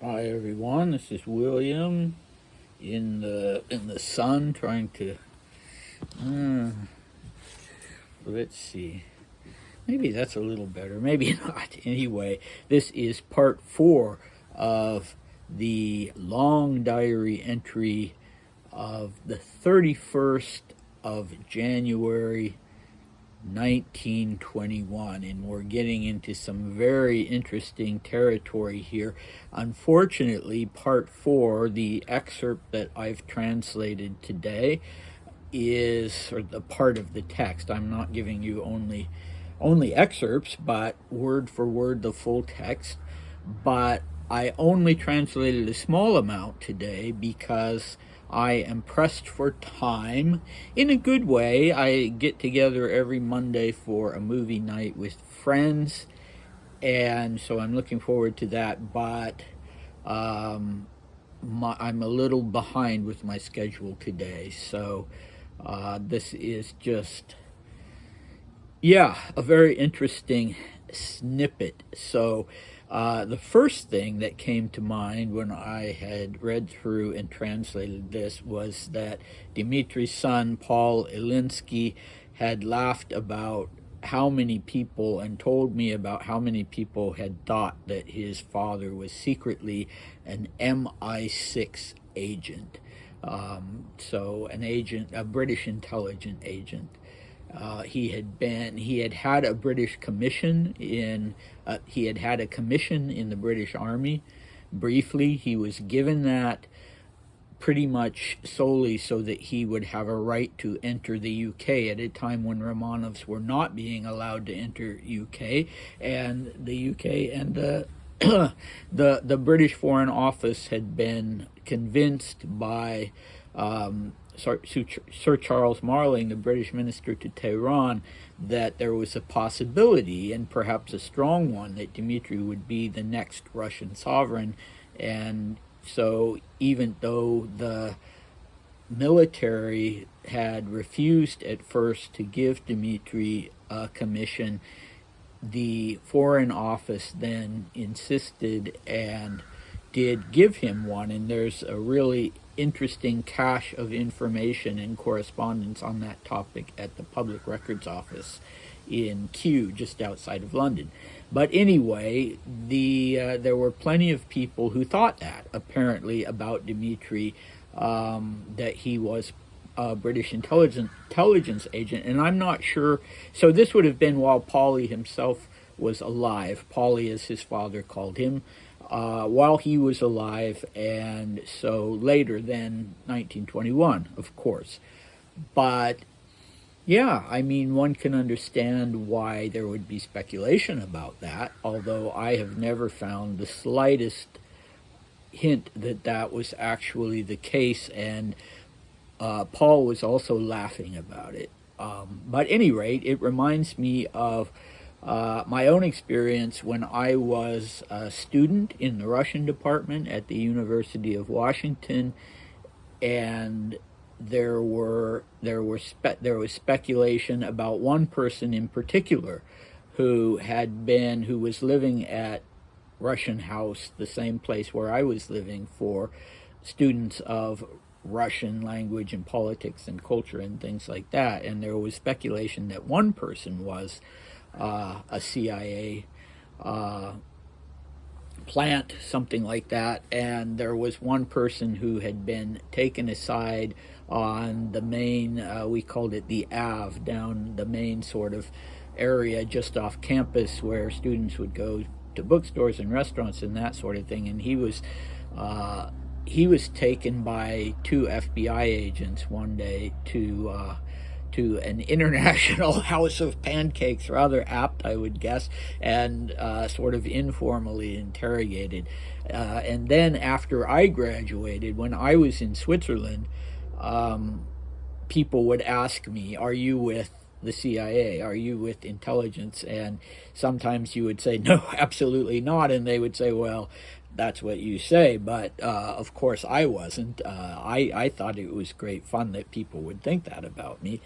Hi everyone, this is William in the sun trying to let's see. Maybe that's a little better, maybe not. Anyway, this is part 4 of the long diary entry of the 31st of January 1921, and we're getting into some very interesting territory here. Unfortunately, part 4, the excerpt that I've translated today, is sort of the part of the text. I'm not giving you only excerpts, but word for word the full text. But I only translated a small amount today because I am pressed for time in a good way. I get together every Monday for a movie night with friends, and so I'm looking forward to that. But I'm a little behind with my schedule today, so this is just, a very interesting snippet. So the first thing that came to mind when I had read through and translated this was that Dmitri's son, Paul Ilinsky, had laughed about how many people and told me about how many people had thought that his father was secretly an MI6 agent. So an agent, a British intelligence agent. He had had a British commission he had had a commission in the British Army. Briefly, he was given that pretty much solely so that he would have a right to enter the UK at a time when Romanovs were not being allowed to enter UK, and the UK and the British Foreign Office had been convinced by Sir Charles Marling, the British minister to Tehran, that there was a possibility, and perhaps a strong one, that Dmitri would be the next Russian sovereign. And so even though the military had refused at first to give Dmitri a commission, the Foreign Office then insisted and did give him one, and there's a really interesting cache of information and correspondence on that topic at the Public Records Office in Kew, just outside of London. But anyway, there were plenty of people who thought that, apparently, about Dmitri, that he was a British intelligence agent, and I'm not sure. So this would have been while Paulie himself was alive. Paulie, as his father called him, while he was alive, and so later than 1921, of course. But yeah, I mean, one can understand why there would be speculation about that, although I have never found the slightest hint that that was actually the case, and Paul was also laughing about it. But at any rate, it reminds me of my own experience when I was a student in the Russian department at the University of Washington, and there was speculation about one person in particular who was living at Russian House, the same place where I was living, for students of Russian language and politics and culture and things like that. And there was speculation that one person was a CIA plant, something like that, and there was one person who had been taken aside on the main, we called it the Ave, down the main sort of area just off campus where students would go to bookstores and restaurants and that sort of thing, and he was taken by two FBI agents one day to an international house of pancakes, rather apt, I would guess, and sort of informally interrogated. And then after I graduated, when I was in Switzerland, people would ask me, "Are you with the CIA? Are you with intelligence?" And sometimes you would say, "No, absolutely not." And they would say, "Well, that's what you say." But of course I wasn't. I thought it was great fun that people would think that about me.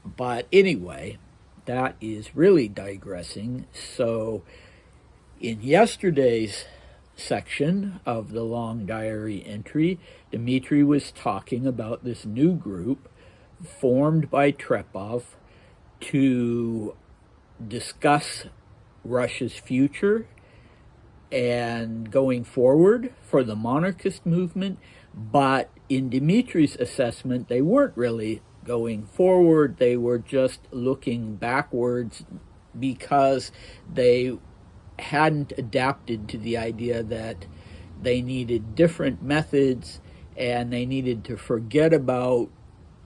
But anyway, that is really digressing. So in yesterday's section of the long diary entry, Dmitri was talking about this new group formed by Trepov to discuss Russia's future and going forward for the monarchist movement. But in Dmitri's assessment, they weren't really going forward. They were just looking backwards because they hadn't adapted to the idea that they needed different methods and they needed to forget about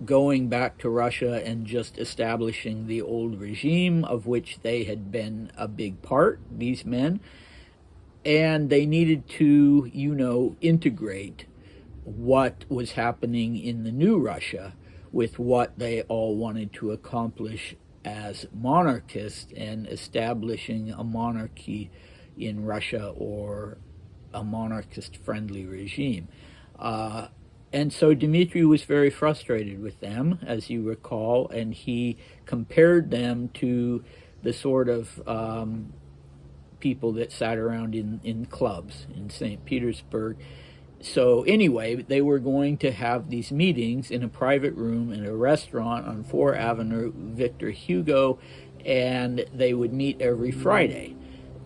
going back to Russia and just establishing the old regime of which they had been a big part, these men. And they needed to, integrate what was happening in the new Russia with what they all wanted to accomplish as monarchists and establishing a monarchy in Russia or a monarchist-friendly regime. And so Dmitri was very frustrated with them, as you recall, and he compared them to the sort of people that sat around in clubs in St. Petersburg. So anyway, they were going to have these meetings in a private room in a restaurant on 4th Avenue, Victor Hugo, and they would meet every Friday.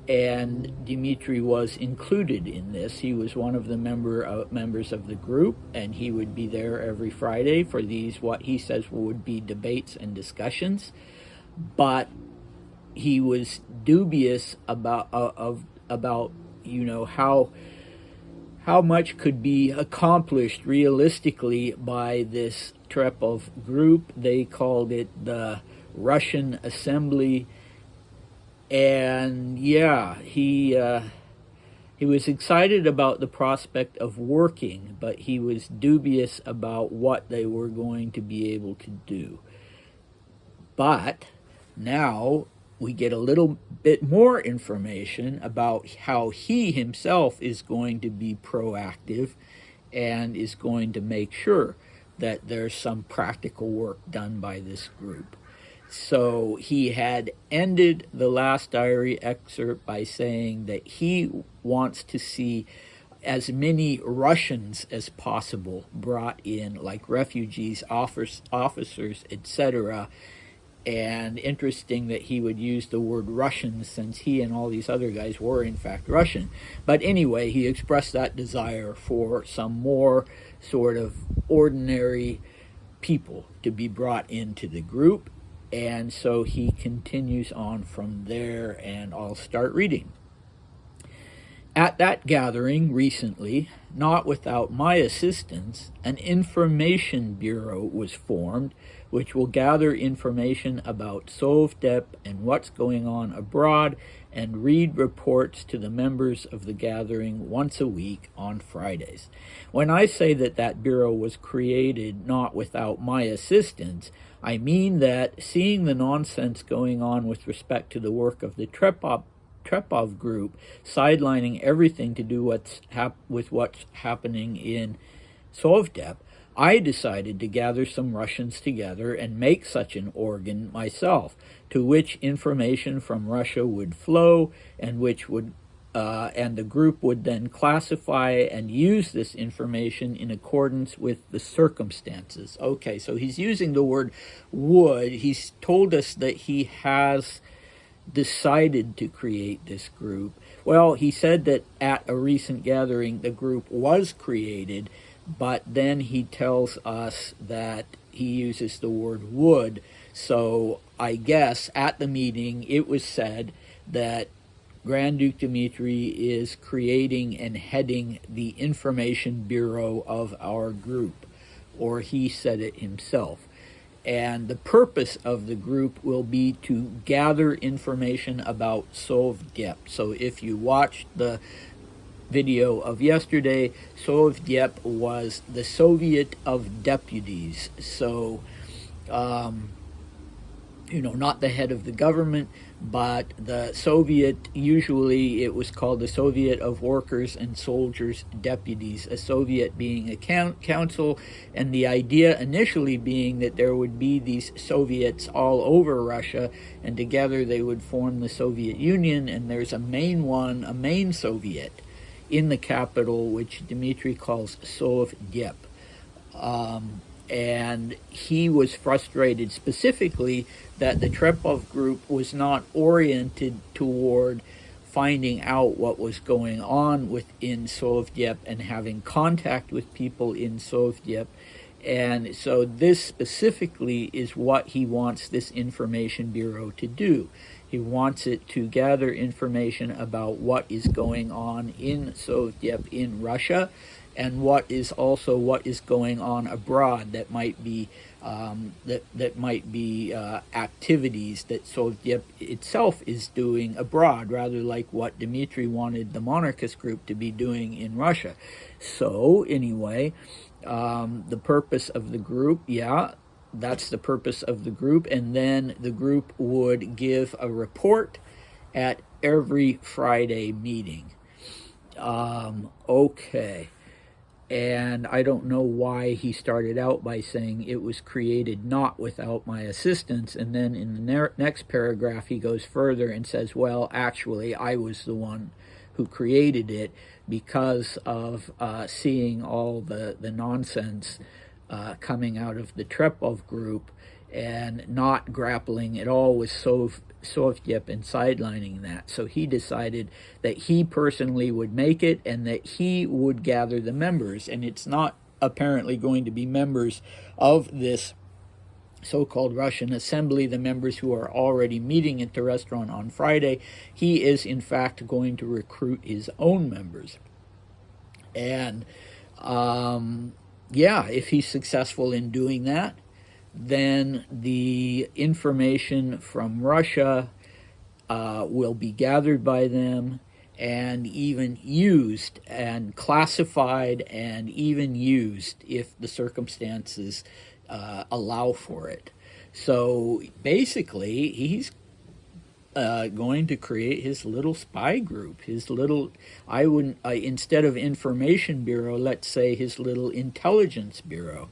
And Dmitri was included in this. He was one of the members of the group, and he would be there every Friday for these, what he says would be debates and discussions. But he was dubious about how much could be accomplished realistically by this Trepov group. They called it the Russian Assembly. And yeah, he was excited about the prospect of working, but he was dubious about what they were going to be able to do. But now we get a little bit more information about how he himself is going to be proactive and is going to make sure that there's some practical work done by this group. So he had ended the last diary excerpt by saying that he wants to see as many Russians as possible brought in, like refugees, officers, etc. And interesting that he would use the word Russians, since he and all these other guys were in fact Russian. But anyway, he expressed that desire for some more sort of ordinary people to be brought into the group. And so he continues on from there, and I'll start reading. At that gathering recently, not without my assistance, an information bureau was formed which will gather information about Sovdep and what's going on abroad and read reports to the members of the gathering once a week on Fridays. When I say that bureau was created not without my assistance, I mean that seeing the nonsense going on with respect to the work of the Trepov group, sidelining everything to do with what's happening in Sovdep, I decided to gather some Russians together and make such an organ myself, to which information from Russia would flow, and and the group would then classify and use this information in accordance with the circumstances. Okay, so he's using the word would. He's told us that he has decided to create this group. Well, he said that at a recent gathering the group was created, but then he tells us that he uses the word would. So I guess at the meeting it was said that Grand Duke Dmitri is creating and heading the information bureau of our group, or he said it himself. And the purpose of the group will be to gather information about Sovdep. So if you watched the video of yesterday, Sovdep was the Soviet of Deputies. So, not the head of the government, but the Soviet, usually it was called the Soviet of Workers and Soldiers Deputies, a Soviet being a council, and the idea initially being that there would be these Soviets all over Russia, and together they would form the Soviet Union, and there's a main Soviet in the capital, which Dmitri calls Sovdyep. And he was frustrated specifically that the Trepov group was not oriented toward finding out what was going on within Sovdyep and having contact with people in Sovdyep. And so this specifically is what he wants this information bureau to do. He wants it to gather information about what is going on in Sovdyep in Russia, and what is going on abroad that might be activities that Sovdyep itself is doing abroad, rather like what Dmitri wanted the monarchist group to be doing in Russia. So anyway, the purpose of the group, that's the purpose of the group, and then the group would give a report at every Friday meeting. Okay. And I don't know why he started out by saying it was created not without my assistance, and then in the next paragraph he goes further and says, well, actually I was the one who created it because of seeing all the nonsense coming out of the Trepov group and not grappling at all with Sovdyep and sidelining that. So he decided that he personally would make it and that he would gather the members. And it's not apparently going to be members of this so-called Russian assembly, the members who are already meeting at the restaurant on Friday. He is, in fact, going to recruit his own members. And, if he's successful in doing that, then the information from Russia will be gathered by them and even used and classified and even used if the circumstances allow for it. So basically, he's going to create his little spy group, his little, instead of information bureau, let's say his little intelligence bureau.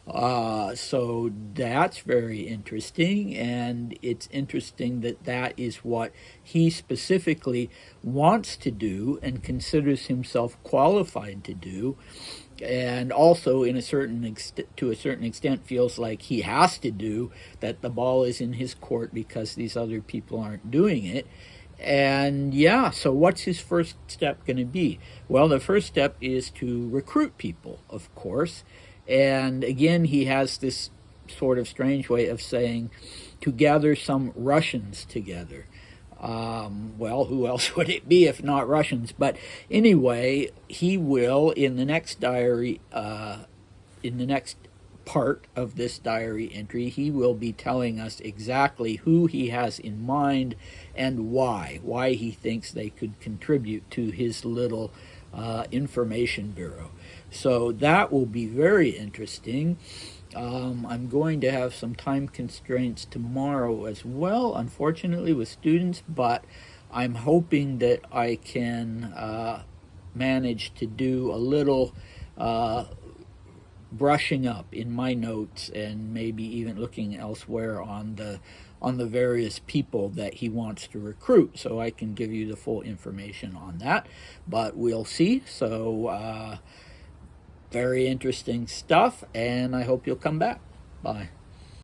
So that's very interesting, and it's interesting that that is what he specifically wants to do and considers himself qualified to do, and also to a certain extent feels like he has to do, that the ball is in his court because these other people aren't doing it. And so what's his first step going to be? Well, the first step is to recruit people, of course. And again, he has this sort of strange way of saying to gather some Russians together. Well, who else would it be if not Russians? But anyway, he will, in the next diary, in the next part of this diary entry, he will be telling us exactly who he has in mind and why he thinks they could contribute to his little information bureau. So that will be very interesting. I'm going to have some time constraints tomorrow as well, unfortunately, with students, but I'm hoping that I can manage to do a little brushing up in my notes and maybe even looking elsewhere on the various people that he wants to recruit, so I can give you the full information on that. But we'll see. So very interesting stuff, and I hope you'll come back. Bye.